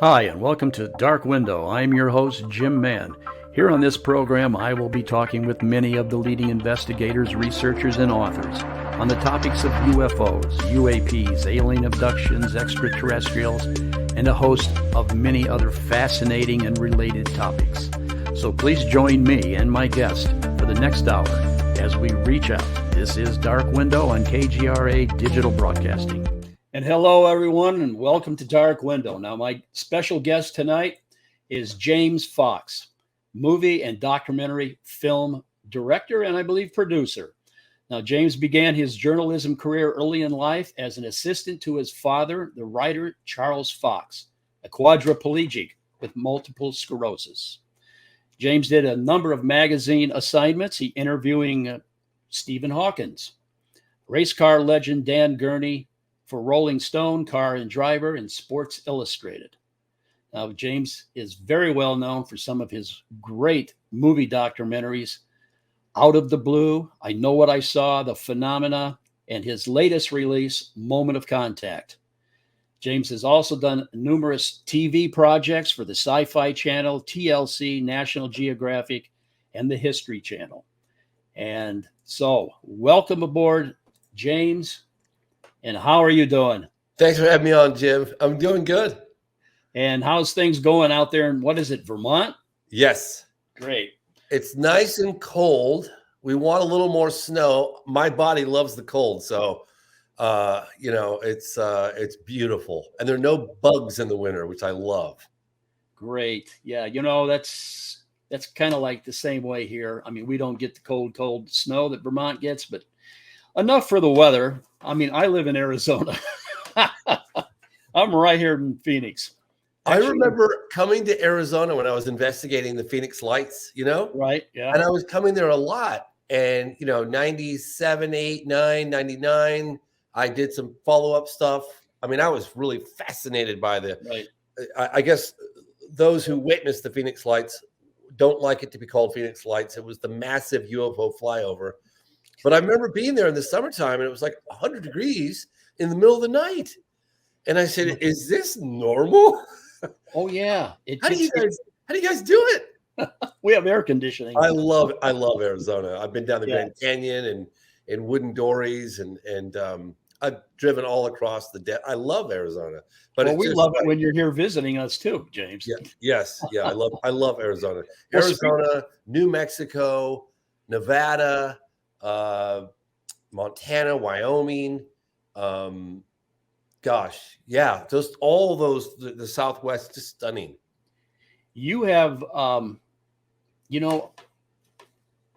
Hi, and welcome to Dark Window. I'm your host, Jim Mann. Here on this program, I will be talking with many of the leading investigators, researchers, and authors on the topics of UFOs, UAPs, alien abductions, extraterrestrials, and a host of many other fascinating and related topics. So please join me and my guest for the next hour as we reach out. This is Dark Window on KGRA Digital Broadcasting. And hello, everyone, and welcome to Dark Window. Now, my special guest tonight is James Fox, movie and documentary film director, and I believe producer. Now, James began his journalism career early in life as an assistant to his father, the writer Charles Fox, a quadriplegic with multiple sclerosis. James did a number of magazine assignments, he interviewing Stephen Hawkins, race car legend Dan Gurney, for Rolling Stone, Car and Driver, and Sports Illustrated. Now, James is very well known for some of his great movie documentaries, Out of the Blue, I Know What I Saw, The Phenomena, and his latest release, Moment of Contact. James has also done numerous TV projects for the Sci-Fi Channel, TLC, National Geographic, and the History Channel. And so, welcome aboard, James. And how are you doing? Thanks for having me on, Jim. I'm doing good. And how's things going out there in, what is it, Vermont? Yes. Great. It's nice and cold. We want a little more snow. My body loves the cold. So, it's beautiful. And there are no bugs in the winter, which I love. Great. Yeah. That's kind of like the same way here. I mean, we don't get the cold snow that Vermont gets, but enough for the weather. I mean, I live in Arizona. I'm right here in Phoenix. Actually, I remember coming to Arizona when I was investigating the Phoenix lights, Right, yeah. And I was coming there a lot. And, 97, 8, 9, 99, I did some follow-up stuff. I mean, I was really fascinated by right. I guess those who witnessed the Phoenix lights don't like it to be called Phoenix lights. It was the massive UFO flyover. But I remember being there in the summertime, and it was like 100 degrees in the middle of the night. And I said, "Is this normal?" Oh yeah. How do you guys do it? We have air conditioning. I love Arizona. I've been down the Grand Canyon and Wooden Dories, and I've driven all across the I love Arizona. But we love it when you're here visiting us too, James. Yeah, yes, yeah. I love Arizona. Arizona, New Mexico, Nevada. Montana, Wyoming, just all those, the Southwest, just stunning. You have,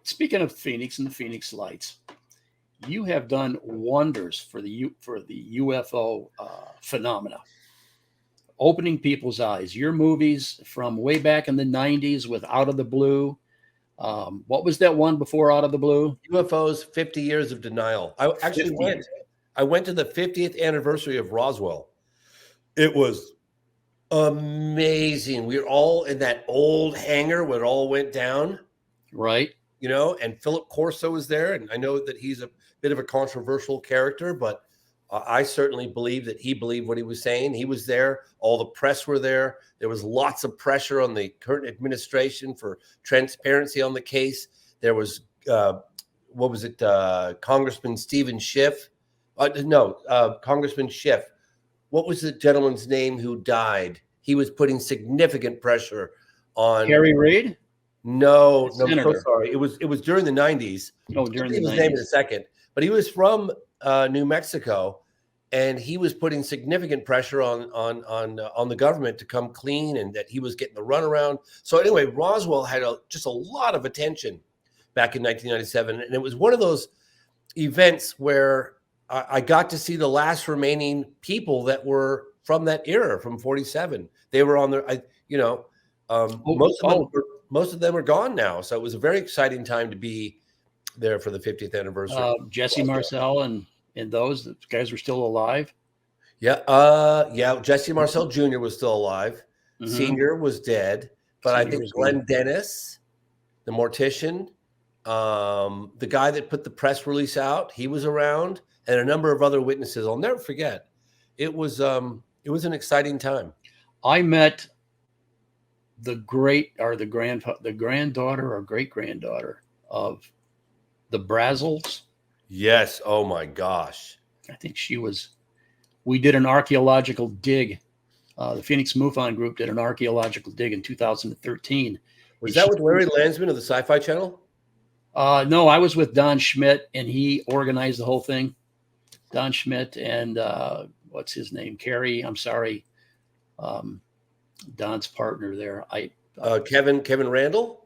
speaking of Phoenix and the Phoenix Lights, you have done wonders for the UFO phenomena, opening people's eyes. Your movies from way back in the 90s with Out of the Blue. What was that one before Out of the Blue? UFOs, 50 Years of Denial. I actually went to the 50th anniversary of Roswell. It was amazing. We were all in that old hangar where it all went down. Right. And Philip Corso was there. And I know that he's a bit of a controversial character, but I certainly believe that he believed what he was saying. He was there. All the press were there. There was lots of pressure on the current administration for transparency on the case. There was, Congressman Stephen Schiff? Congressman Schiff. What was the gentleman's name who died? He was putting significant pressure on. Harry Reid? No, I'm so sorry. It was during the 90s. Oh, during the 90s. His name in a second. But he was from New Mexico. And he was putting significant pressure on the government to come clean, and that he was getting the runaround. So anyway, Roswell had just a lot of attention back in 1997, and it was one of those events where I got to see the last remaining people that were from that era, from 47. They were on their, most of them are gone now. So it was a very exciting time to be there for the 50th anniversary. Jesse Marcel and those guys were still alive. Yeah. Jesse Marcel Jr. was still alive. Mm-hmm. Senior was dead, but I think Glenn Dennis, the mortician, the guy that put the press release out, he was around, and a number of other witnesses. I'll never forget. It was an exciting time. I met the granddaughter or great granddaughter of the Brazells. Yes. Oh my gosh. I think we did an archaeological dig. The Phoenix MUFON group did an archaeological dig in 2013. Was that with Larry Landsman of the Sci-Fi Channel? No, I was with Don Schmidt, and he organized the whole thing. Don Schmidt and what's his name? Carrie. I'm sorry, Don's partner there. Kevin Randall.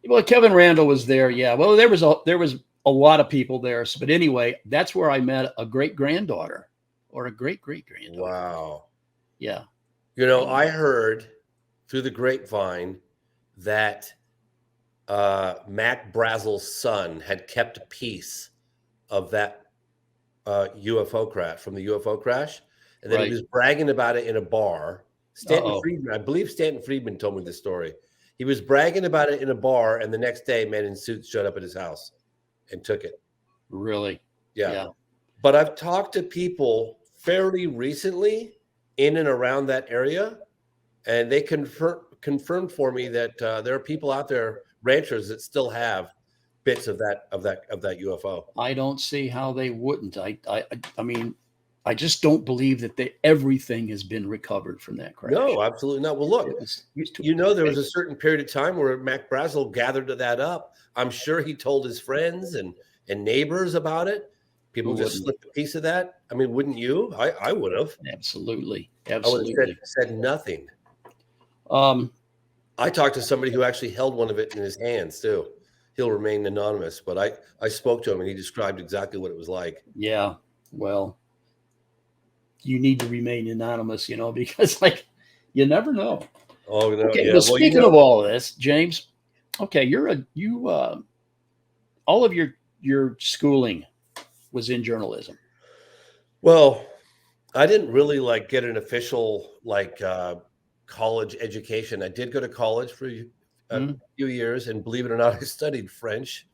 Well, Kevin Randall was there. Yeah. Well, there was a lot of people there. So, but anyway, that's where I met a great granddaughter or a great great granddaughter. Wow. Yeah. I heard through the grapevine that Mac Brazel's son had kept a piece of that UFO crash from the UFO crash, and then he was bragging about it in a bar. Friedman, I believe Stanton Friedman told me this story. He was bragging about it in a bar, and the next day, men in suits showed up at his house and took it. Really? Yeah. But I've talked to people fairly recently in and around that area, and they confirmed for me that there are people out there, ranchers, that still have bits of that UFO. I don't see how they wouldn't. I mean, I just don't believe that everything has been recovered from that crash. No, absolutely not. Well, look, there was a certain period of time where Mac Brazel gathered that up. I'm sure he told his friends and neighbors about it. People just slipped a piece of that. I mean, wouldn't you? I would have. Absolutely. I would have said nothing. I talked to somebody who actually held one of it in his hands too. He'll remain anonymous, but I spoke to him and he described exactly what it was like. Yeah. Well, you need to remain anonymous, because you never know. Oh, no. Okay. Yeah. Well, speaking of all of this, James, okay, all of your schooling was in journalism. Well, I didn't really get an official college education. I did go to college for a few years, and believe it or not, I studied French.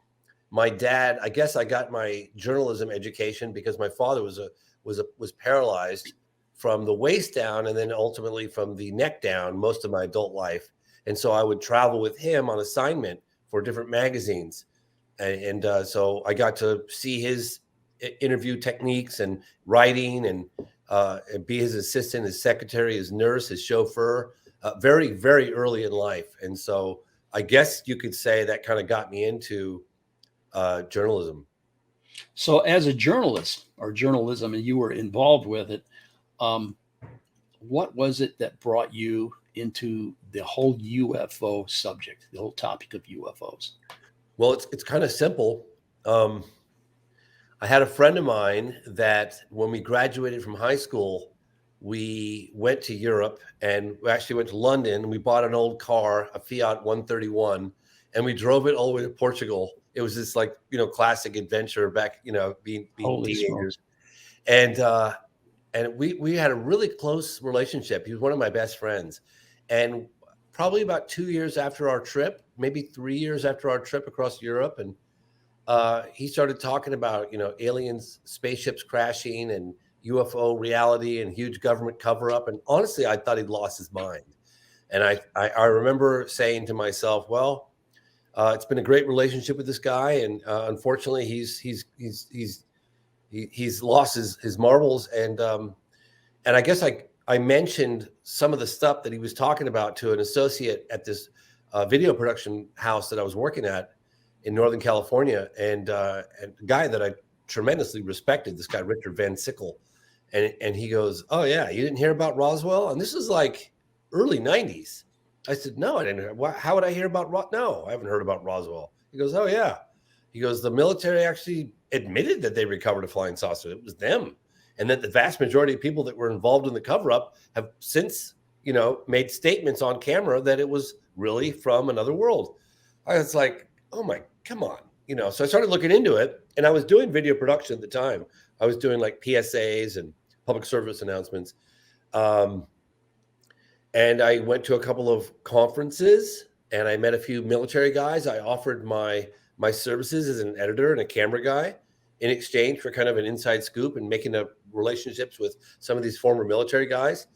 My dad, I guess I got my journalism education because my father was paralyzed from the waist down and then ultimately from the neck down most of my adult life. And so I would travel with him on assignment for different magazines. And so I got to see his interview techniques and writing and be his assistant, his secretary, his nurse, his chauffeur, very, very early in life. And so I guess you could say that kind of got me into journalism. So as a journalist or journalism, and you were involved with it, what was it that brought you into the whole UFO subject, the whole topic of UFOs? Well, it's kind of simple. I had a friend of mine that when we graduated from high school, we went to Europe, and we actually went to London. We bought an old car, a Fiat 131, and we drove it all the way to Portugal. It was this classic adventure back, being teenagers. And we had a really close relationship. He was one of my best friends. And probably about 2 years after our trip, maybe 3 years after our trip across Europe, and he started talking about, aliens, spaceships crashing and UFO reality and huge government cover up. And honestly, I thought he'd lost his mind. And I remember saying to myself, well, it's been a great relationship with this guy. And unfortunately, he's lost his marbles. And I guess I mentioned some of the stuff that he was talking about to an associate at this video production house that I was working at in Northern California, and a guy that I tremendously respected, this guy, Richard Van Sickle. And he goes, oh yeah, you didn't hear about Roswell? And this is early 90s. I said, no, I didn't hear. How would I hear about No, I haven't heard about Roswell. He goes, oh yeah. He goes, the military actually admitted that they recovered a flying saucer. It was them. And that the vast majority of people that were involved in the cover-up have since, made statements on camera that it was really from another world. I was like, oh my, come on. So I started looking into it, and I was doing video production at the time. I was doing PSAs and public service announcements. And I went to a couple of conferences, and I met a few military guys. I offered my services as an editor and a camera guy in exchange for kind of an inside scoop and making up relationships with some of these former military guys.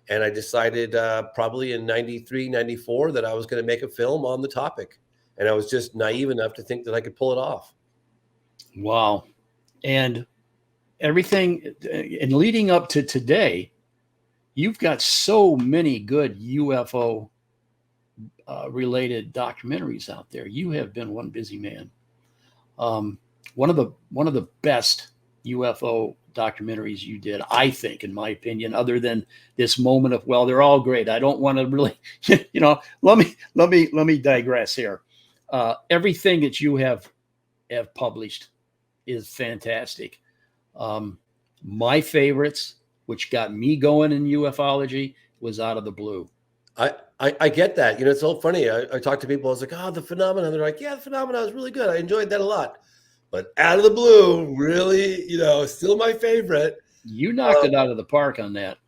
And I decided probably in 93, 94 that I was going to make a film on the topic. And I was just naive enough to think that I could pull it off. Wow. And everything, and leading up to today, you've got so many good UFO related documentaries out there. You have been one busy man. One of the best UFO documentaries you did, I think, in my opinion, other than this moment of, well, they're all great. I don't want to really, let me digress here. Everything that you have published is fantastic. My favorites, which got me going in ufology, was Out of the Blue. I get that. It's so funny. I talk to people. I was like, oh, the phenomenon. They're like, yeah, the phenomenon is really good. I enjoyed that a lot. But Out of the Blue, really, still my favorite. You knocked it out of the park on that.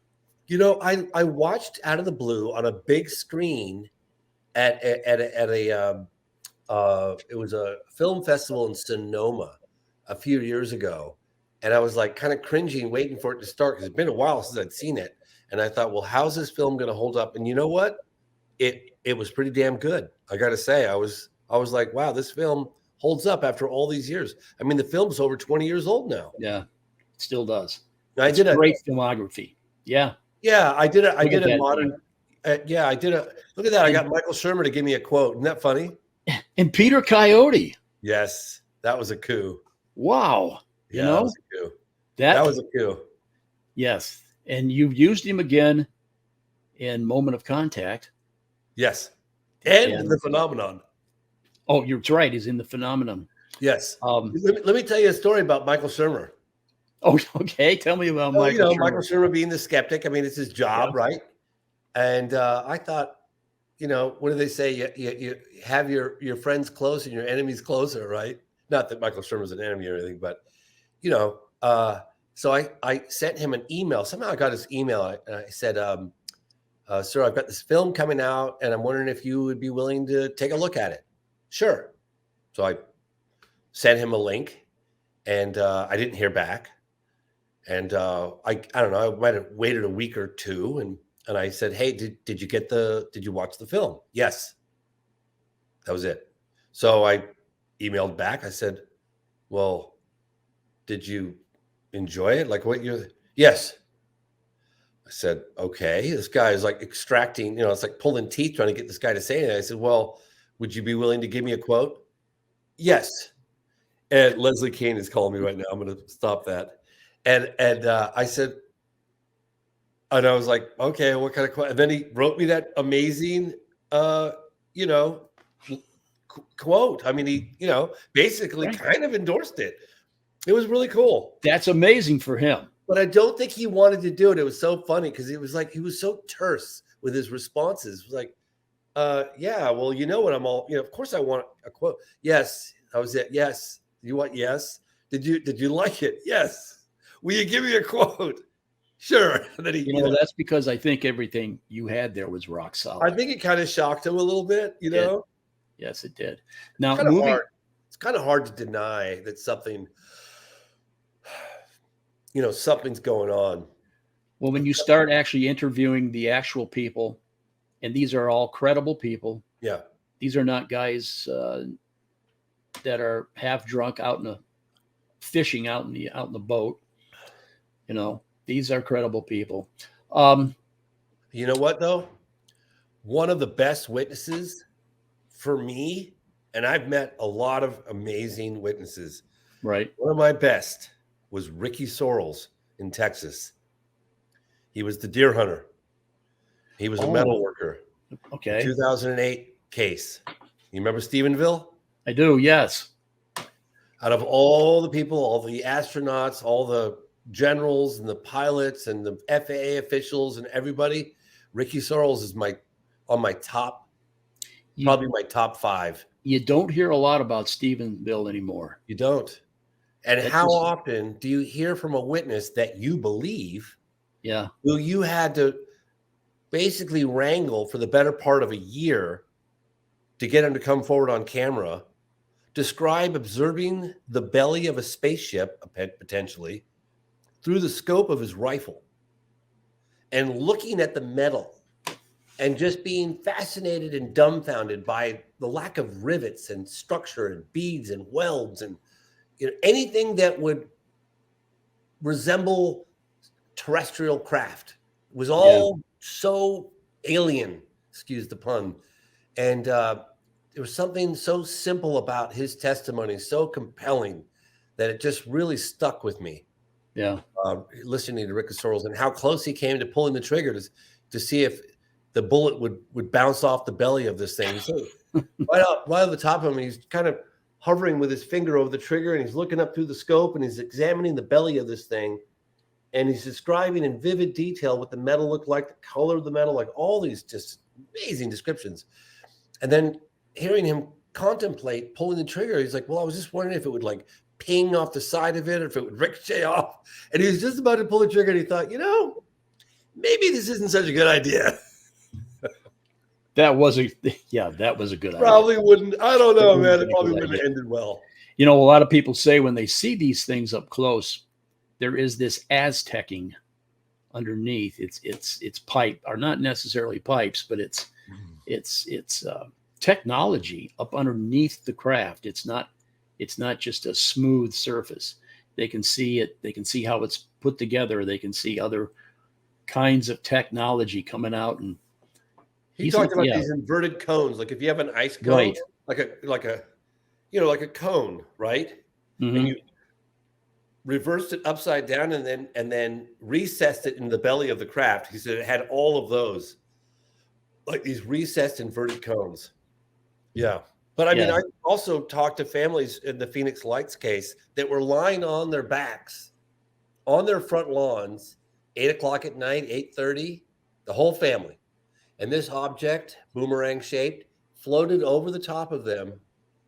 I watched Out of the Blue on a big screen at a it was a film festival in Sonoma a few years ago. And I was like kind of cringing, waiting for it to start because it's been a while since I'd seen it. And I thought, well, how's this film going to hold up? And you know what? It was pretty damn good. I got to say, I was like, wow, this film holds up after all these years. I mean, the film's over 20 years old now. Yeah, it still does. I did a great filmography. Yeah. Yeah, I did a modern. Look at that. I got Michael Shermer to give me a quote. Isn't that funny? And Peter Coyote. Yes, that was a coup. Wow. That was a coup. That was a coup. Yes. And you've used him again in Moment of Contact. Yes. And The Phenomenon. Oh, you're right. He's in The Phenomenon. Yes. Let me tell you a story about Michael Shermer. Oh, okay. Tell me about Michael Shermer. Michael Shermer being the skeptic. I mean, it's his job, right? And I thought, what do they say? You have your friends close and your enemies closer, right? Not that Michael Shermer's an enemy or anything, but, so I sent him an email. Somehow I got his email. I said, sir, I've got this film coming out, and I'm wondering if you would be willing to take a look at it. Sure. So I sent him a link, and I didn't hear back. And I don't know, I might have waited a week or two, and I said, hey, did you watch the film? Yes. That was it. So I emailed back. I said, well, did you enjoy it? Like yes. I said, okay. This guy is like extracting, it's like pulling teeth trying to get this guy to say anything. I said, well, would you be willing to give me a quote? Yes. And Leslie Kane is calling me right now. I'm going to stop that. And I said, and I was like, okay, what kind of quote? And then he wrote me that amazing, quote. I mean, he, basically kind of endorsed it. It was really cool. That's amazing for him. But I don't think he wanted to do it. It was so funny because it was like, he was so terse with his responses. It was like, yeah, well, what I'm all, of course I want a quote. Yes. That was it. Yes. You want, yes. Did you like it? Yes. Will you give me a quote? Sure. And then he, that's because I think everything you had there was rock solid. I think it kind of shocked him a little bit, Yes, it did. Now, it's kind of hard to deny that something, something's going on. Well, when you start actually interviewing the actual people, and these are all credible people. Yeah. These are not guys that are half drunk fishing out in the boat. These are credible people. You know what, though? One of the best witnesses for me, and I've met a lot of amazing witnesses. Right. One of my best was Ricky Sorrells in Texas. He was the deer hunter. He was a metal worker. Okay. 2008 case. You remember Stephenville? I do, yes. Out of all the people, all the astronauts, all the generals and the pilots and the FAA officials and everybody, Ricky Sorrells is on my top, probably my top 5. You don't hear a lot about Stephenville anymore. You don't. And how often do you hear from a witness that you believe, who you had to basically wrangle for the better part of a year to get him to come forward on camera, describe observing the belly of a spaceship, potentially, through the scope of his rifle. and looking at the metal and just being fascinated and dumbfounded by the lack of rivets and structure and beads and welds and anything that would resemble terrestrial craft. It was all so alien, excuse the pun. And there was something so simple about his testimony, so compelling, that it just really stuck with me. Yeah. Listening to Rick Sorrells and how close he came to pulling the trigger to see if the bullet would bounce off the belly of this thing. So right on the top of him, he's kind of hovering with his finger over the trigger, and he's looking up through the scope, and he's examining the belly of this thing, and he's describing in vivid detail what the metal looked like, the color of the metal, like all these just amazing descriptions. And then hearing him contemplate pulling the trigger, he's like, well, I was just wondering if it would like ping off the side of it or if it would ricochet off. And he was just about to pull the trigger, and he thought, maybe this isn't such a good idea. That was a good idea. Probably wouldn't. I don't know, man. It probably wouldn't have ended well. A lot of people say when they see these things up close, there is this Aztecing underneath. It's pipe, or not necessarily pipes, but it's technology up underneath the craft. It's not just a smooth surface. They can see it. They can see how it's put together. They can see other kinds of technology coming out. And he talked about these inverted cones. Like if you have an ice cone, right, like a cone, right? Mm-hmm. And you reversed it upside down and then recessed it in the belly of the craft. He said it had all of those, like these recessed inverted cones. Yeah. But I mean, I also talked to families in the Phoenix Lights case that were lying on their backs on their front lawns, 8:00 at night, 8:30, the whole family. And this object, boomerang shaped, floated over the top of them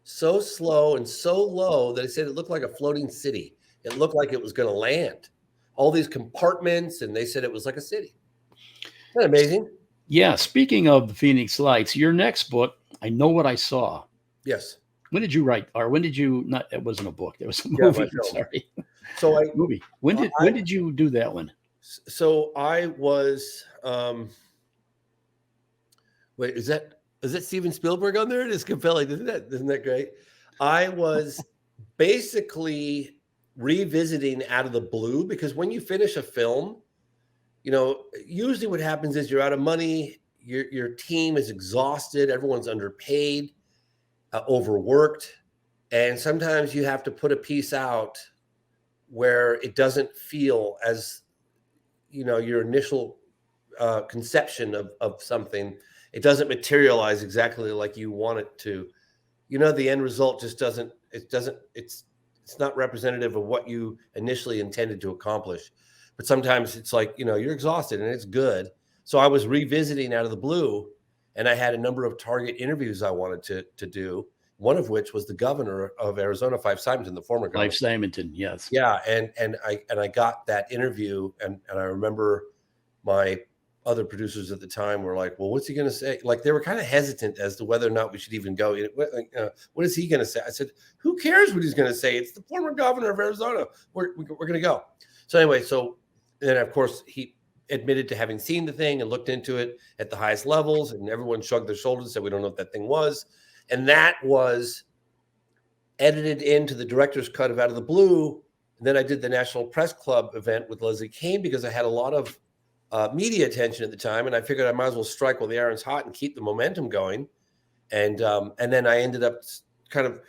so slow and so low that they said it looked like a floating city. It looked like it was going to land. All these compartments, and they said it was like a city. Isn't that amazing? Yeah. Speaking of the Phoenix Lights, your next book, I Know What I Saw. Yes. When did you write, or when did you not? It wasn't a book. It was a movie. Sorry. So movie. When did you do that one? So I was. Wait, is that Steven Spielberg on there? It is compelling, isn't that great? I was basically revisiting out of the blue, because when you finish a film, usually what happens is you're out of money, your team is exhausted, everyone's underpaid, overworked, and sometimes you have to put a piece out where it doesn't feel as your initial conception of something. It doesn't materialize exactly like you want it to. The end result just doesn't. It's not representative of what you initially intended to accomplish. But sometimes it's like, you're exhausted and it's good. So I was revisiting out of the blue, and I had a number of target interviews I wanted to do. One of which was the governor of Arizona, Fife Symington, the former governor. Fife Symington, yes. Yeah, and I got that interview, and I remember my other producers at the time were like, well, what's he going to say? Like, they were kind of hesitant as to whether or not we should even go. What is he going to say? I said, who cares what he's going to say? It's the former governor of Arizona. We're going to go. So anyway, then of course he admitted to having seen the thing and looked into it at the highest levels, and everyone shrugged their shoulders and said, we don't know what that thing was. And that was edited into the director's cut of Out of the Blue. And then I did the National Press Club event with Leslie Kean, because I had a lot of media attention at the time, and I figured I might as well strike while the iron's hot and keep the momentum going. And then I ended up kind of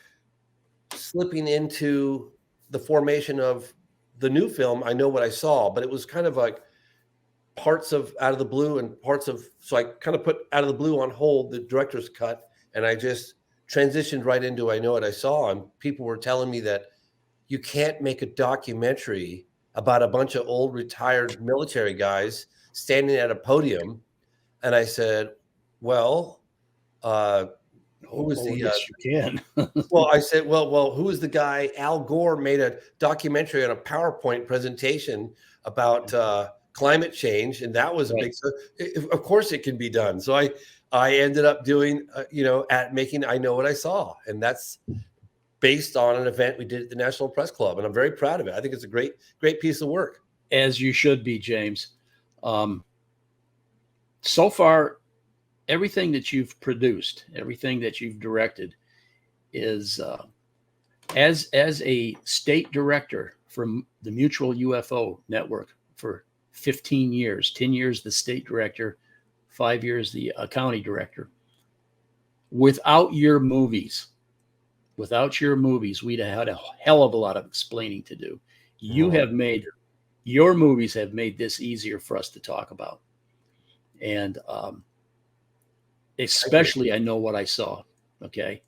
slipping into the formation of the new film, I Know What I Saw, but it was kind of like parts of Out of the Blue and so I kind of put Out of the Blue on hold, the director's cut, and I just transitioned right into I Know What I Saw. And people were telling me that you can't make a documentary about a bunch of old retired military guys standing at a podium. And I said, well, who was the yes, you can. well, I said, well, who was the guy? Al Gore made a documentary on a PowerPoint presentation about climate change, and that was a big. So of course, it can be done. So I ended up doing, making I Know What I Saw, and that's based on an event we did at the National Press Club, and I'm very proud of it. I think it's a great piece of work. As you should be, James. so far, everything that you've produced, everything that you've directed, is as a state director from the Mutual UFO Network for 15 years, 10 years the state director, 5 years the county director. Without your movies, we'd have had a hell of a lot of explaining to do. Your movies have made this easier for us to talk about. And especially I know what I saw, okay?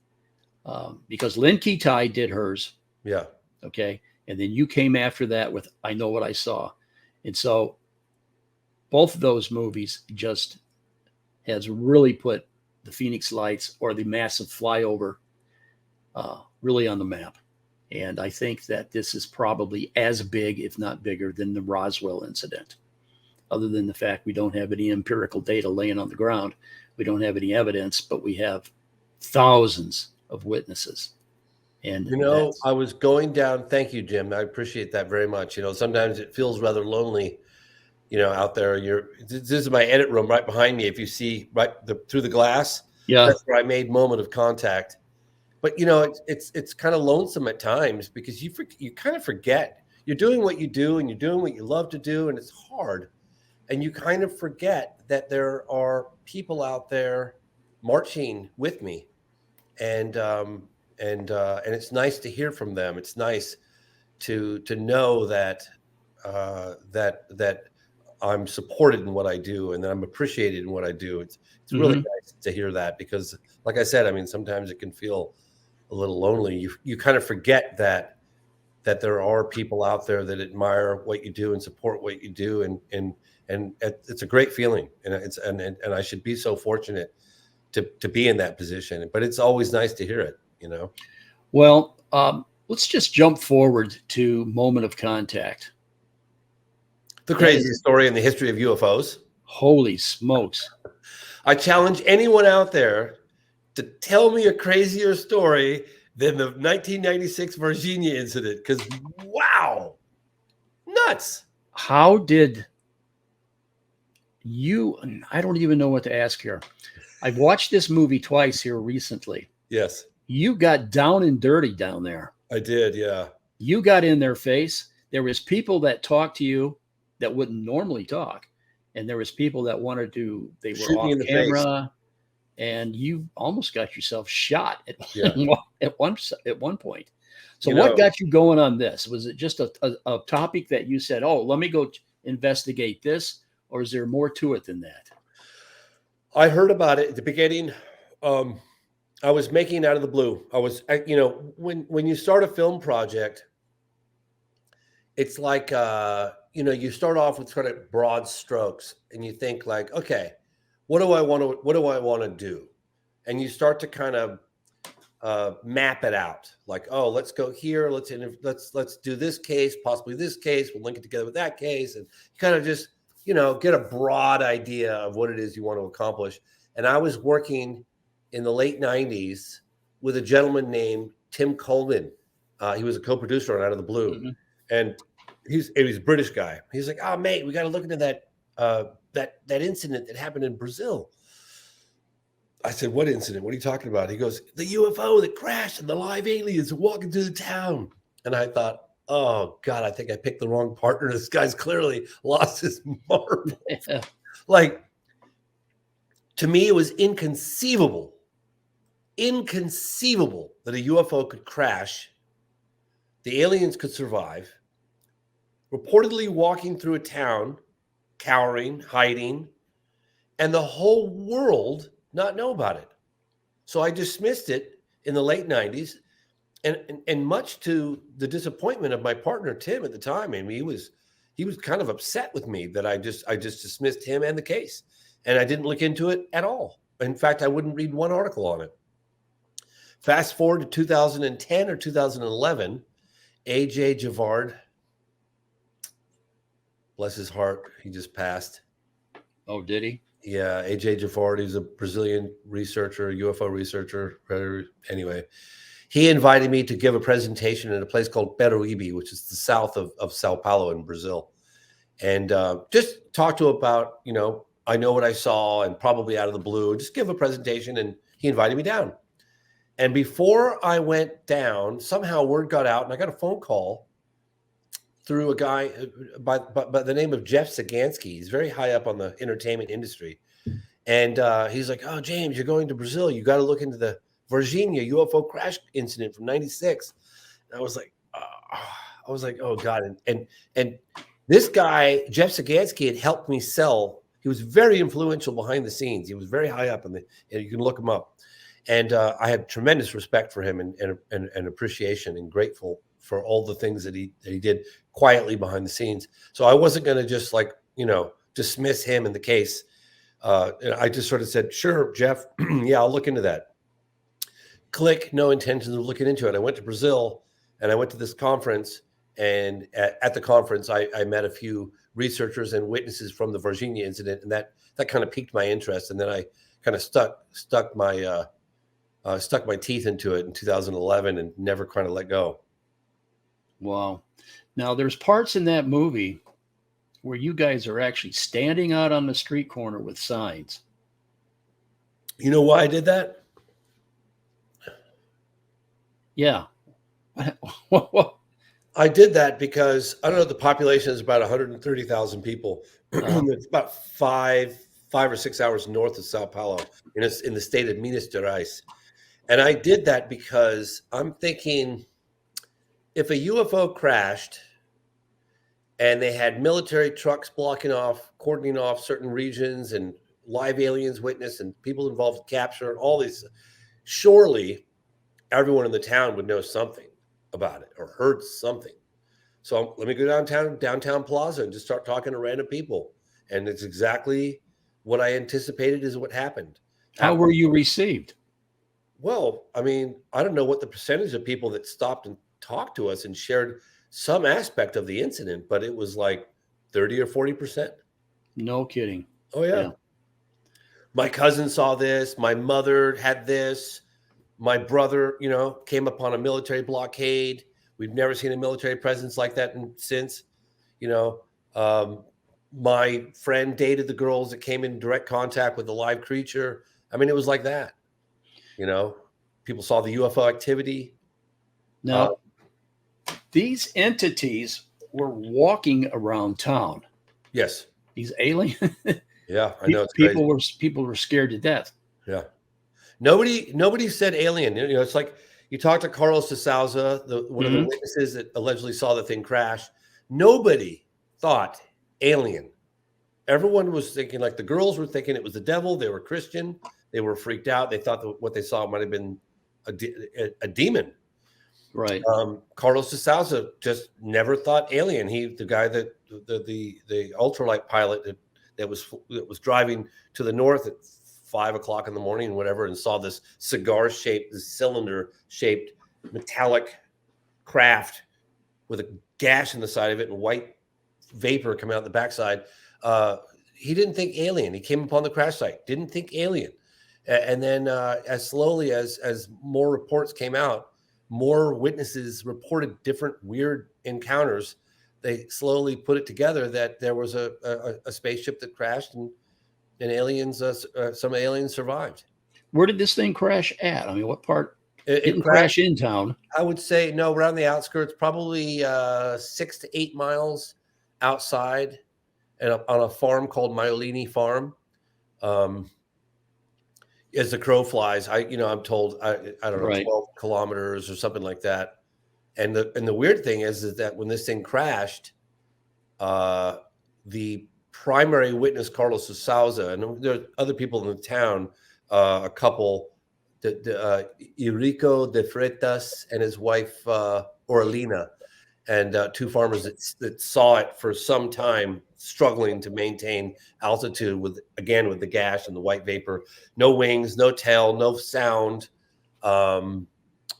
Because Lynn Ketai did hers. Yeah. Okay. And then you came after that with I Know What I Saw. And so both of those movies just has really put the Phoenix Lights or the massive flyover really on the map. And I think that this is probably as big, if not bigger, than the Roswell incident. Other than the fact we don't have any empirical data laying on the ground. We don't have any evidence, but we have thousands of witnesses. And I was going down. Thank you, Jim. I appreciate that very much. Sometimes it feels rather lonely, out there. This is my edit room right behind me. If you see through the glass, that's where I made Moment of Contact. But it's kind of lonesome at times because you kind of forget you're doing what you do and you're doing what you love to do, and it's hard, and you kind of forget that there are people out there marching with me, and it's nice to hear from them. It's nice to know that that I'm supported in what I do and that I'm appreciated in what I do. It's really nice to hear that because, like I said, I mean, sometimes it can feel a little lonely. You kind of forget that there are people out there that admire what you do and support what you do, and it's a great feeling, and I should be so fortunate to be in that position. But it's always nice to hear it. Well, let's just jump forward to Moment of Contact. The craziest story in the history of UFOs. Holy smokes. I challenge anyone out there to tell me a crazier story than the 1996 Varginha incident, because wow, nuts. How did you, I don't even know what to ask here. I've watched this movie twice here recently. Yes. You got down and dirty down there. I did, yeah. You got in their face. There was people that talked to you that wouldn't normally talk. And there was people that wanted to, they were shoot off camera. And you almost got yourself shot at one point. So what got you going on this? Was it just a topic that you said, oh, let me go investigate this? Or is there more to it than that? I heard about it at the beginning. I was making out of the blue. I was, when you start a film project, it's like, you start off with kind of broad strokes and you think like, okay, what do I want to do? And you start to kind of map it out. Like, oh, let's go here. Let's do this case, possibly this case. We'll link it together with that case. And you kind of just, get a broad idea of what it is you want to accomplish. And I was working in the late 90s with a gentleman named Tim Coleman. He was a co-producer on Out of the Blue. Mm-hmm. And he's a British guy. He's like, oh, mate, we got to look into that incident that happened in Brazil. I said, what incident? What are you talking about? He goes, the UFO that crashed and the live aliens are walking through the town. And I thought, oh, God, I think I picked the wrong partner. This guy's clearly lost his marbles. Yeah. Like, to me, it was inconceivable that a UFO could crash, the aliens could survive, reportedly walking through a town, cowering, hiding, and the whole world not know about it. So I dismissed it in the late 90s, and much to the disappointment of my partner Tim at the time. I mean, he was kind of upset with me that I just dismissed him and the case, and I didn't look into it at all. In fact, I wouldn't read one article on it. Fast forward to 2010 or 2011, A.J. Javard, bless his heart, he just passed. Oh, did he? Yeah, A.J. Javard, he's a Brazilian researcher, UFO researcher. Anyway, he invited me to give a presentation in a place called Peruíbe, which is the south of Sao Paulo in Brazil. And just talk to about, I know what I saw, and probably out of the blue, just give a presentation. And he invited me down. And before I went down, somehow word got out, and I got a phone call through a guy by the name of Jeff Sagansky. He's very high up on the entertainment industry. And he's like, "Oh, James, you're going to Brazil. You got to look into the Varginha UFO crash incident from '96." And I was like, "Oh God!" And this guy, Jeff Sagansky, had helped me sell. He was very influential behind the scenes. He was very high up and you can look him up. And I have tremendous respect for him and appreciation and grateful for all the things that he did quietly behind the scenes. So I wasn't going to just dismiss him in the case. I just sort of said, "Sure, Jeff, yeah, I'll look into that." Click, no intentions of looking into it. I went to Brazil and I went to this conference, and at the conference, I met a few researchers and witnesses from the Varginha incident, and that kind of piqued my interest. And then I kind of stuck my teeth into it in 2011 and never kind of let go. Wow. Now, there's parts in that movie where you guys are actually standing out on the street corner with signs. You know why I did that? Yeah. I did that because I don't know, the population is about 130,000 people. It's about five or 6 hours north of Sao Paulo, and it's in the state of Minas Gerais. And I did that because I'm thinking, if a UFO crashed and they had military trucks cordoning off certain regions, and live aliens witnessed and people involved in capture and all these, surely everyone in the town would know something about it or heard something. So let me go downtown Plaza and just start talking to random people. And it's exactly what I anticipated is what happened. How were you received? Well, I mean, I don't know what the percentage of people that stopped and talked to us and shared some aspect of the incident, but it was like 30 or 40%. No kidding. Oh, yeah. My cousin saw this. My mother had this. My brother, came upon a military blockade. We've never seen a military presence like that since. My friend dated the girls that came in direct contact with the live creature. I mean, it was like that. People saw the UFO activity. Now, these entities were walking around town. Yes. These aliens. Yeah, I know. It's crazy. People were scared to death. Yeah. Nobody said alien. It's like you talk to Carlos de Souza, one of the witnesses that allegedly saw the thing crash. Nobody thought alien. Everyone was thinking, like, the girls were thinking it was the devil. They were Christian. They were freaked out. They thought that what they saw might have been a demon. Right. Carlos de Souza just never thought alien. The guy that the ultralight pilot that was driving to the north at 5 o'clock in the morning, whatever, and saw this cylinder-shaped metallic craft with a gash in the side of it and white vapor coming out the backside. He didn't think alien. He came upon the crash site, didn't think alien. And then as slowly as more reports came out, more witnesses reported different weird encounters. They slowly put it together that there was a spaceship that crashed and aliens, some aliens survived. Where did this thing crash at? I mean, what part? It didn't crash in town. I would say no, around the outskirts, probably 6 to 8 miles outside, and on a farm called Maiolini Farm. As the crow flies, I'm told I don't know, 12 kilometers or something like that. And the weird thing is that when this thing crashed, the primary witness, Carlos de Souza, and there are other people in the town, a couple, Eurico de Freitas and his wife, Orlina, and 2 farmers that saw it for some time, struggling to maintain altitude with the gash and the white vapor, no wings, no tail, no sound,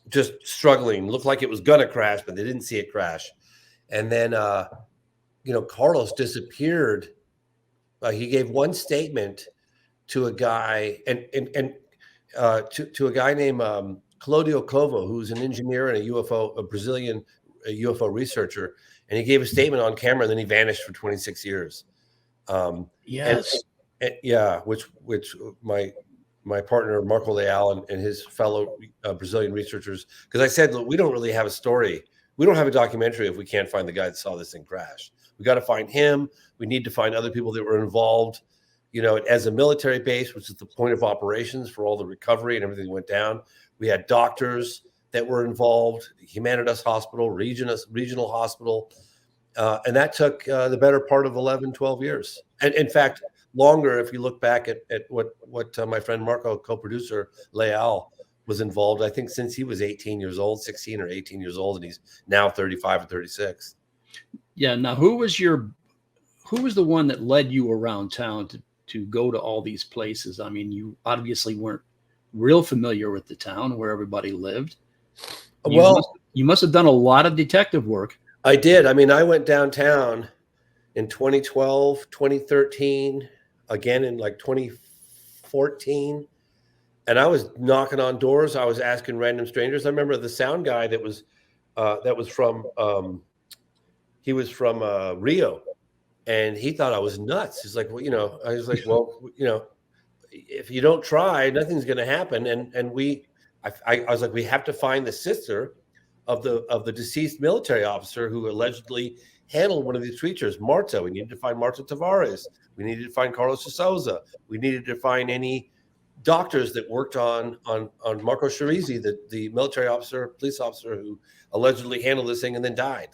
just struggling. Looked like it was going to crash, but they didn't see it crash. And then, Carlos disappeared. He gave one statement to a guy to a guy named Claudio Covo, who's an engineer and a Brazilian UFO researcher. And he gave a statement on camera, and then he vanished for 26 years. Yes. Yeah, which my partner Marco Leal and his fellow Brazilian researchers, because I said, look, we don't really have a story. We don't have a documentary if we can't find the guy that saw this thing crash. We got to find him. We need to find other people that were involved, as a military base, which is the point of operations for all the recovery and everything that went down. We had doctors that were involved, Humanitas Hospital, regional hospital. And that took the better part of 11, 12 years. And in fact, longer if you look back at what my friend Marco, co-producer Leal, was involved, I think since he was 18 years old, 16 or 18 years old, and he's now 35 or 36. Yeah. Now, who was the one that led you around town to go to all these places? I mean, you obviously weren't real familiar with the town where everybody lived. You must have done a lot of detective work. I did. I mean, I went downtown in 2012, 2013, again in like 2014. And I was knocking on doors. I was asking random strangers. I remember the sound guy that was from Rio, and he thought I was nuts. He's like, well, I was like, well, if you don't try, nothing's going to happen. And I was like, we have to find the sister of the deceased military officer who allegedly handled one of these creatures, Marta. We needed to find Marta Tavares. We needed to find Carlos de Souza. We needed to find any doctors that worked on Marco Chirizi, the military officer, police officer who allegedly handled this thing and then died.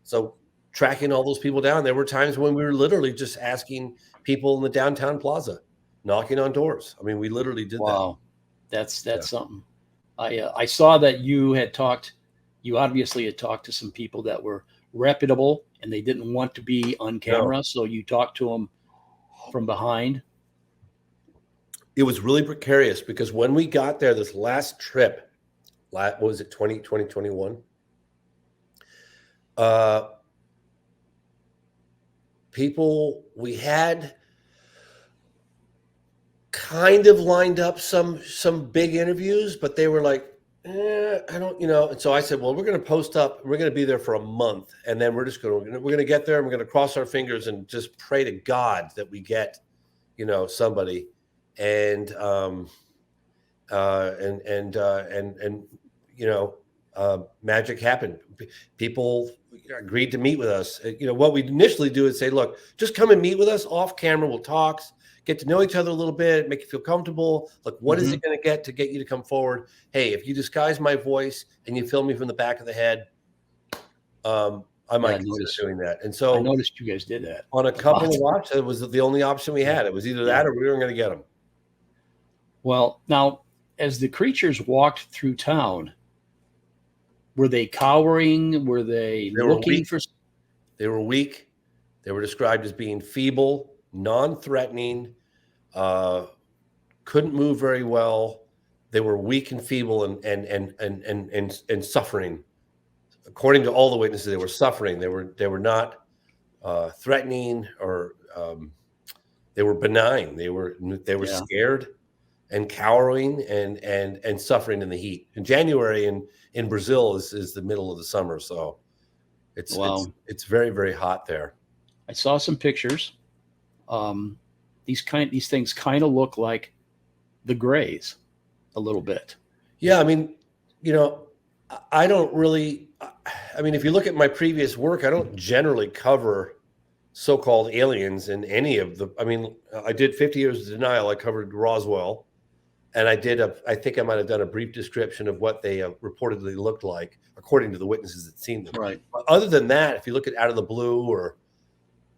So tracking all those people down. There were times when we were literally just asking people in the downtown plaza, knocking on doors. I mean, we literally did that. Wow, that's something. I saw that you obviously had talked to some people that were reputable and they didn't want to be on camera. No. So you talked to them from behind. It was really precarious because when we got there, this last trip, what was it, 2021? We had kind of lined up some big interviews, but they were like, I don't, And so I said, well, we're going to post up. We're going to be there for a month, and then we're going to get there. And we're going to cross our fingers and just pray to God that we get, somebody. And magic happened. People agreed to meet with us. What we'd initially do is say, look, just come and meet with us off camera. We'll talk, get to know each other a little bit, make you feel comfortable. Like, what is it going to get you to come forward? Hey, if you disguise my voice and you film me from the back of the head, I might consider doing that. And so I noticed you guys did that on a couple of options. It was the only option we had. It was either that or we weren't going to get them. Well, now, as the creatures walked through town, were they cowering? Were they looking for? They were weak. They were described as being feeble, non-threatening, couldn't move very well. They were weak and feeble and suffering. According to all the witnesses, they were suffering. They were not threatening or they were benign. They were scared and cowering and suffering in the heat. And January in Brazil is the middle of the summer, so it's very, very hot there. I saw some pictures. These things kind of look like the Greys a little bit. Yeah, I mean, I don't really. I mean, if you look at my previous work, I don't generally cover so-called aliens in any of the. I mean, I did 50 Years of Denial. I covered Roswell, and I think I might have done a brief description of what they reportedly looked like, according to the witnesses that seen them. Right. But other than that, if you look at Out of the Blue or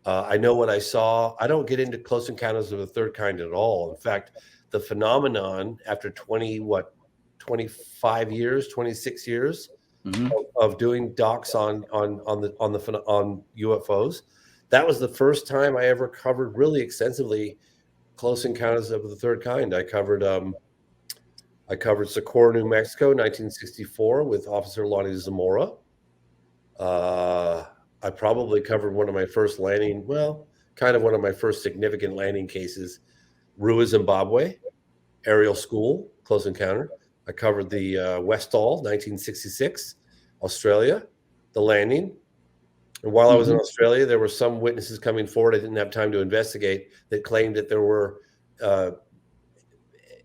I Know What I Saw, I don't get into Close Encounters of the Third Kind at all. In fact, the phenomenon after 25 years, 26 years of doing docs on UFOs, that was the first time I ever covered really extensively Close Encounters of the Third Kind. I covered Socorro, New Mexico, 1964, with Officer Lonnie Zamora. I probably covered one of my first significant landing cases, Rua, Zimbabwe, aerial school, close encounter. I covered the Westall, 1966, Australia, the landing. And while I was in Australia, there were some witnesses coming forward I didn't have time to investigate that claimed that there were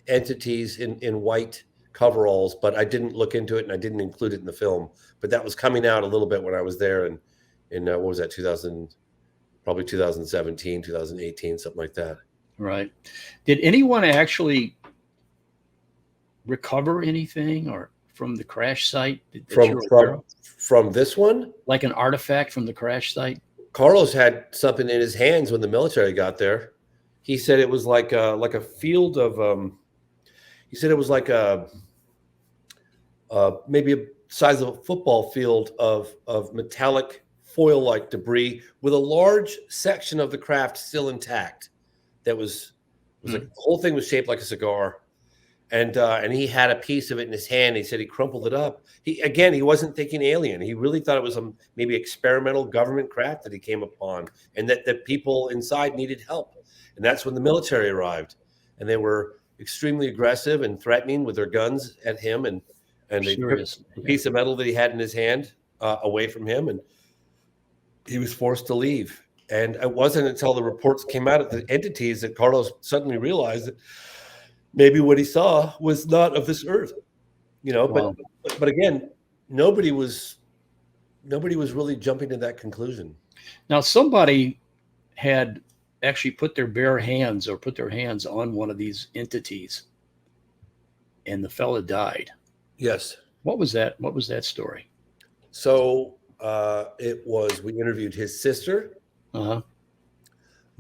entities in white coveralls, but I didn't look into it and I didn't include it in the film. But that was coming out a little bit when I was there in what was that, 2000, probably 2017, 2018, something like that. Right. Did anyone actually recover anything or from the crash site? From this one? Like an artifact from the crash site? Carlos had something in his hands when the military got there. He said it was like a field of he said it was like maybe a size of a football field of metallic foil-like debris with a large section of the craft still intact. That was like the whole thing was shaped like a cigar. And he had a piece of it in his hand. He said he crumpled it up. He wasn't thinking alien. He really thought it was some maybe experimental government craft that he came upon, and that the people inside needed help. And that's when the military arrived, and they were extremely aggressive and threatening with their guns at him, and they took a piece of metal that he had in his hand away from him, and he was forced to leave. And it wasn't until the reports came out of the entities that Carlos suddenly realized that maybe what he saw was not of this earth, Wow. But again, nobody was really jumping to that conclusion. Now, somebody had actually put their hands on one of these entities, and the fella died. Yes. What was that? What was that story? So we interviewed his sister,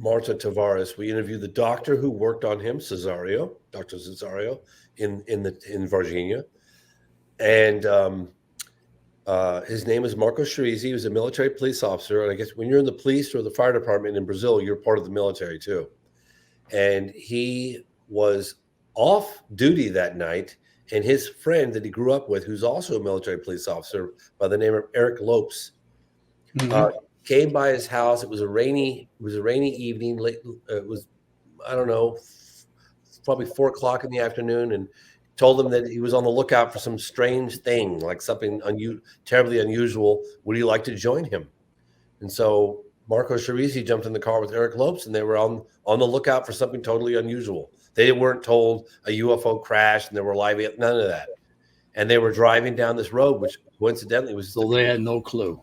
Marta Tavares. We interviewed the doctor who worked on him, Dr. Cesario, in Varginha, and his name is Marco Chirizi. He was a military police officer, and I guess when you're in the police or the fire department in Brazil, you're part of the military too. And he was off duty that night, and his friend that he grew up with, who's also a military police officer by the name of Eric Lopes, came by his house. It was a rainy evening. Late, it was, I don't know, probably 4 o'clock in the afternoon, and told him that he was on the lookout for some strange thing, like something terribly unusual. Would he like to join him? And so Marco Chirizi jumped in the car with Eric Lopes, and they were on the lookout for something totally unusual. They weren't told a UFO crashed and there were none of that. And they were driving down this road, which coincidentally was. So they had no clue.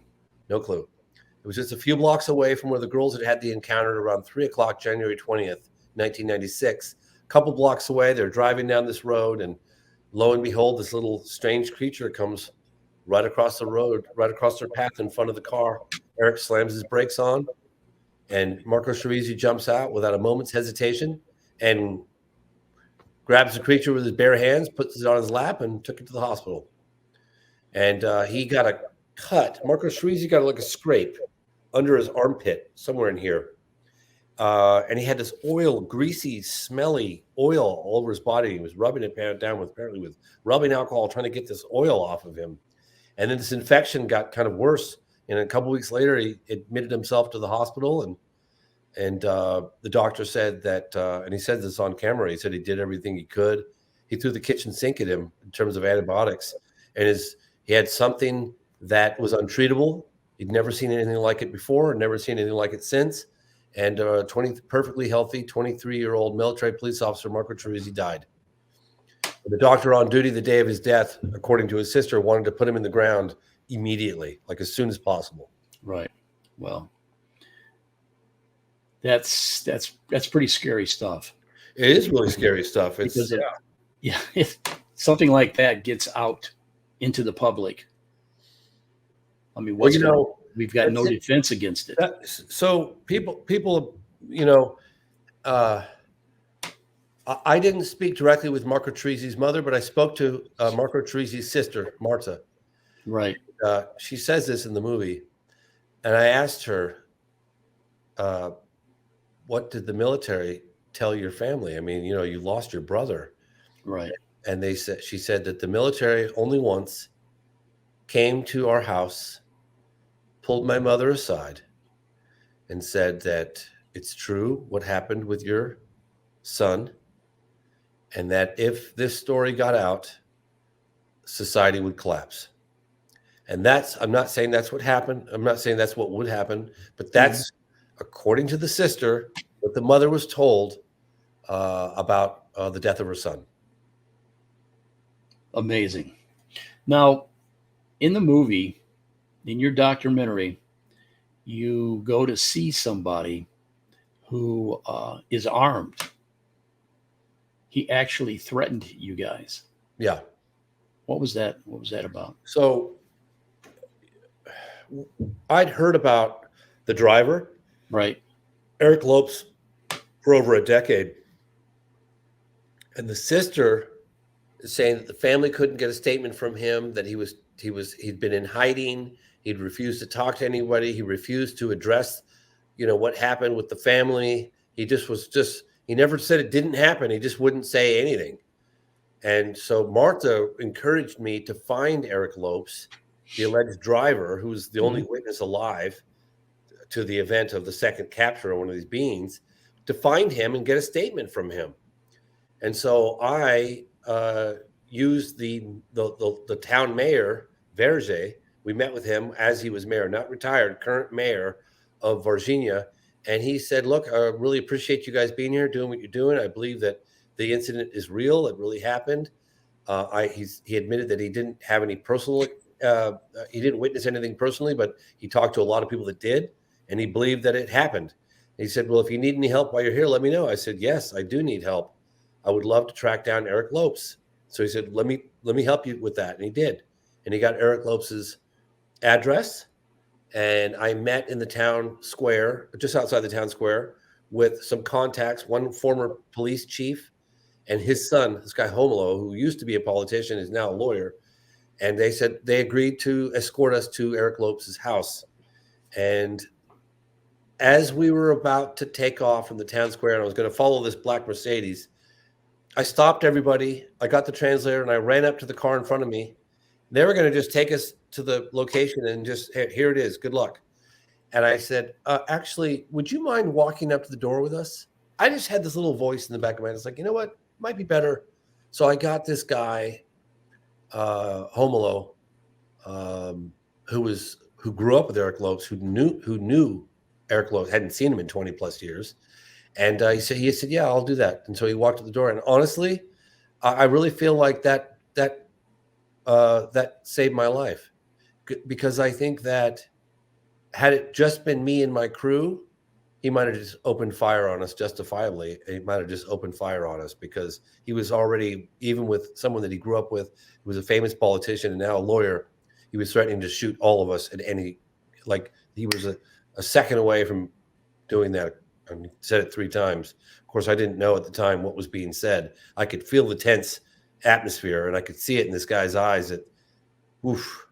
No clue. It was just a few blocks away from where the girls had the encounter around 3 o'clock, January 20th, 1996. A couple blocks away, they're driving down this road, and lo and behold, this little strange creature comes right across the road, right across their path in front of the car. Eric slams his brakes on, and Marco Chirizi jumps out without a moment's hesitation and grabs the creature with his bare hands, puts it on his lap, and took it to the hospital. And he got a cut. Marco Chirizi got like a scrape under his armpit, somewhere in here. And he had this greasy, smelly oil all over his body. He was rubbing it down with rubbing alcohol, trying to get this oil off of him. And then this infection got kind of worse. And a couple of weeks later, he admitted himself to the hospital. And the doctor said that, and he said this on camera, he said he did everything he could. He threw the kitchen sink at him in terms of antibiotics. And he had something that was untreatable. He'd never seen anything like it before, never seen anything like it since. And perfectly healthy 23-year-old military police officer, Marco Chirizi, died. The doctor on duty the day of his death, according to his sister, wanted to put him in the ground immediately, like as soon as possible. Right. Well, that's pretty scary stuff. It is really scary stuff. If something like that gets out into the public, I mean, we've got no defense against it. So people, I didn't speak directly with Marco Chirizi's mother, but I spoke to Marco Chirizi's sister, Marta. Right. She says this in the movie, and I asked her, what did the military tell your family? I mean, you lost your brother. Right. And she said that the military only once came to our house, pulled my mother aside, and said that it's true what happened with your son, and that if this story got out, society would collapse. And I'm not saying that's what happened. I'm not saying that's what would happen, but that's, according to the sister, what the mother was told about the death of her son. Amazing. Now, in the movie, in your documentary, you go to see somebody who is armed. He actually threatened you guys. Yeah. What was that? What was that about? So I'd heard about the driver, Right. Eric Lopes, for over a decade. And the sister is saying that the family couldn't get a statement from him, that he'd been in hiding. He'd refused to talk to anybody. He refused to address, what happened with the family. He never said it didn't happen. He just wouldn't say anything. And so Martha encouraged me to find Eric Lopes, the alleged driver, who's the only witness alive to the event of the second capture of one of these beings, to find him and get a statement from him. And so I used the town mayor, Varginha. We met with him as he was mayor, not retired, current mayor of Varginha. And he said, look, I really appreciate you guys being here, doing what you're doing. I believe that the incident is real. It really happened. He admitted that he didn't have any personal, he didn't witness anything personally, but he talked to a lot of people that did, and he believed that it happened. And he said, well, if you need any help while you're here, let me know. I said, yes, I do need help. I would love to track down Eric Lopes. So he said, let me help you with that. And he did. And he got Eric Lopes's address. And I met in the town square, just outside the town square, with some contacts, one former police chief and his son, this guy Homolo, who used to be a politician, is now a lawyer. And they said they agreed to escort us to Eric Lopes's house. And as we were about to take off from the town square and I was going to follow this black Mercedes, I stopped everybody. I got the translator and I ran up to the car in front of me. They were going to just take us to the location and just, hey, here it is. Good luck. And I said, actually, would you mind walking up to the door with us? I just had this little voice in the back of my head. It's like, you know what? Might be better. So I got this guy, Homolo, who grew up with Eric Lopes, who knew Eric Lopes, hadn't seen him in 20 plus years. And he said, yeah, I'll do that. And so he walked to the door. And honestly, I really feel like that saved my life, because I think that had it just been me and my crew, he might have just opened fire on us justifiably. He might have just opened fire on us because he was already, even with someone that he grew up with, who was a famous politician and now a lawyer, he was threatening to shoot all of us at any, like he was a second away from doing that. I mean, said it 3 times. Of course, I didn't know at the time what was being said. I could feel the tense atmosphere and I could see it in this guy's eyes that, oof,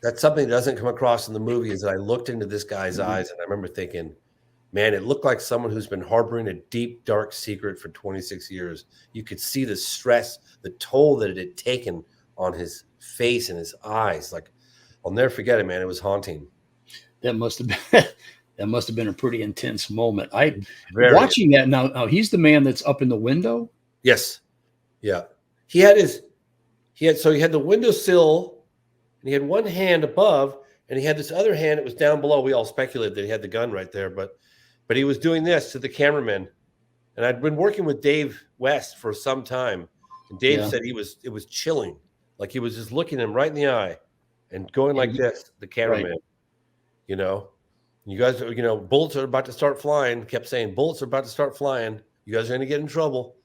that's something that doesn't come across in the movie, is that I looked into this guy's eyes and I remember thinking, man, it looked like someone who's been harboring a deep, dark secret for 26 years. You could see the stress, the toll that it had taken on his face and his eyes. Like, I'll never forget it, man. It was haunting. That must have been a pretty intense moment. Watching that now, he's the man that's up in the window. Yes. Yeah. He had the windowsill and he had one hand above and he had this other hand that was down below. We all speculated that he had the gun right there, but he was doing this to the cameraman. And I'd been working with Dave West for some time. And Dave said it was chilling. Like he was just looking him right in the eye and going like this, the cameraman, you guys, bullets are about to start flying. Kept saying, bullets are about to start flying. You guys are going to get in trouble.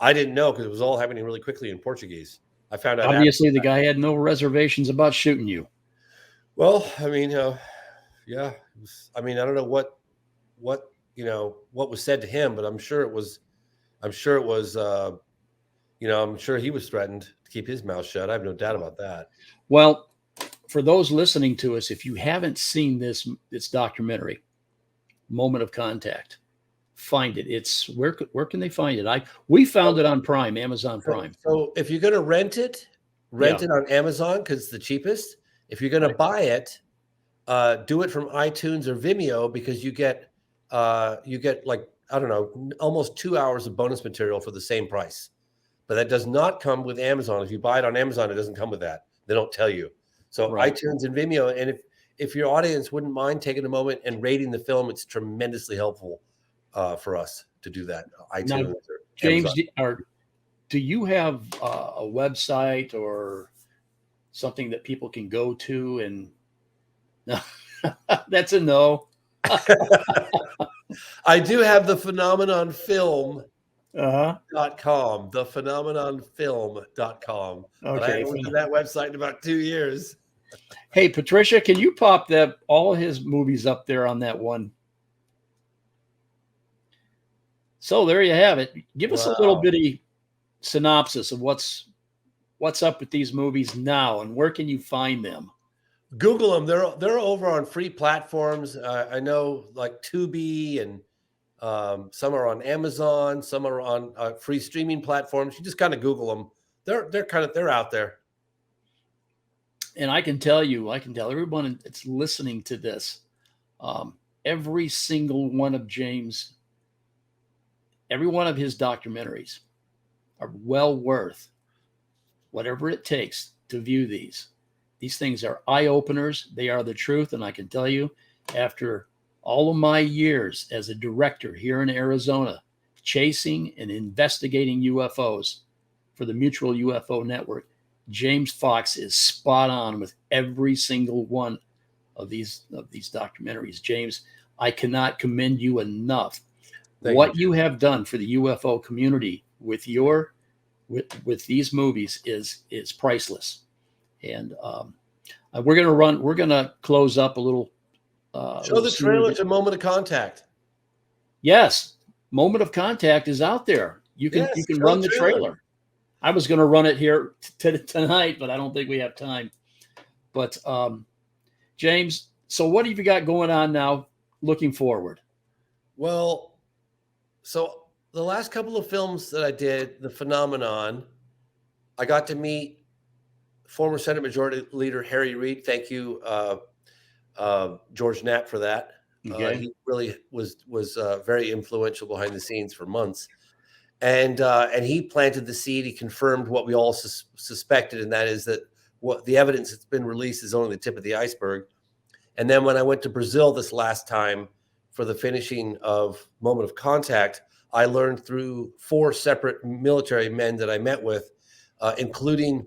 I didn't know because it was all happening really quickly in Portuguese. I found out. Obviously, the guy had no reservations about shooting you. Well, I mean, yeah. I mean, I don't know what was said to him, but I'm sure it was, I'm sure he was threatened to keep his mouth shut. I have no doubt about that. Well, for those listening to us, if you haven't seen this documentary, Moment of Contact, find it. It's where can they find it? We found it on Prime, Amazon Prime. So if you're going to rent it on Amazon because it's the cheapest. If you're going to buy it, do it from iTunes or Vimeo, because you get like, I don't know, almost 2 hours of bonus material for the same price. But that does not come with Amazon. If you buy it on Amazon, it doesn't come with that. They don't tell you. So Right. iTunes and Vimeo. And if your audience wouldn't mind taking a moment and rating the film, it's tremendously helpful for us to do that. iTunes Now, or James, Amazon. do you have a website or something that people can go to? And no, that's a no. I do have the phenomenonfilm.com, Uh-huh. thephenomenonfilm.com. But I Okay. haven't looked at that website in about 2 years. Hey, Patricia, can you pop all his movies up there on that one? So there you have it. Give us a little Wow. bitty synopsis of what's up with these movies now, and where can you find them? Google them. They're over on free platforms. I know like Tubi, and some are on Amazon. Some are on free streaming platforms. You just kind of Google them. They're out there. And I can tell everyone that's listening to this, every single one of every one of his documentaries are well worth whatever it takes to view these. These things are eye openers. They are the truth. And I can tell you, after all of my years as a director here in Arizona, chasing and investigating UFOs for the Mutual UFO Network, James Fox is spot on with every single one of these documentaries. James, I cannot commend you enough. What you have done for the UFO community with these movies is priceless. And we're gonna close up a little. Show the trailer to Moment of Contact. Yes, Moment of Contact is out there. You can run the trailer. I was going to run it here tonight, but I don't think we have time. But James, so what have you got going on now looking forward? Well, so the last couple of films that I did, The Phenomenon, I got to meet former Senate Majority Leader Harry Reid. Thank you, George Knapp, for that. Okay. He really was very influential behind the scenes for months. And he planted the seed. He confirmed what we all suspected, and that is that what the evidence that's been released is only the tip of the iceberg. And then when I went to Brazil this last time for the finishing of Moment of Contact, I learned through 4 separate military men that I met with, including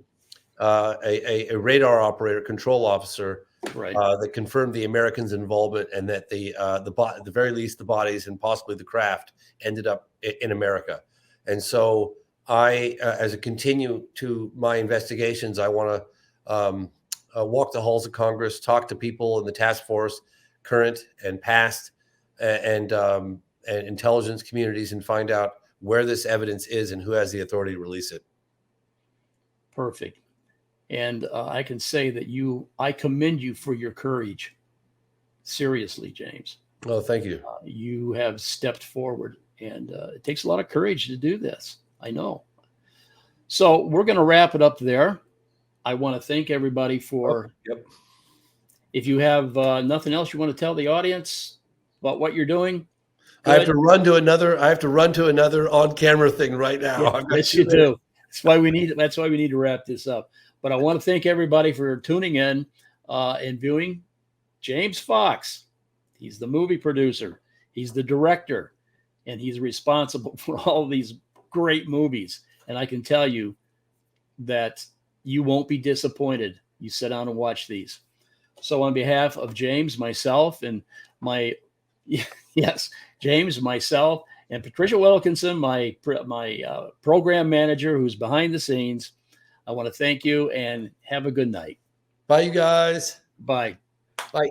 a radar operator, control officer, right, that confirmed the Americans' involvement, and that at the very least the bodies and possibly the craft ended up in America. And so I, as a continue to my investigations, I want to walk the halls of Congress, talk to people in the task force, current and past, and intelligence communities, and find out where this evidence is and who has the authority to release it. Perfect. And I can say that I commend you for your courage. Seriously, James. Oh, thank you. You have stepped forward, and it takes a lot of courage to do this. I know. So we're going to wrap it up there. I want to thank everybody for. Yep. If you have nothing else you want to tell the audience about what you're doing, I have to run to another on-camera thing right now. Yeah, yes, you do. That's why we need to wrap this up. But I want to thank everybody for tuning in and viewing James Fox. He's the movie producer. He's the director, and he's responsible for all these great movies. And I can tell you that you won't be disappointed. You sit down and watch these. So on behalf of James, myself, and James, myself, and Patricia Wilkinson, my program manager who's behind the scenes, I want to thank you and have a good night. Bye, you guys. Bye. Bye.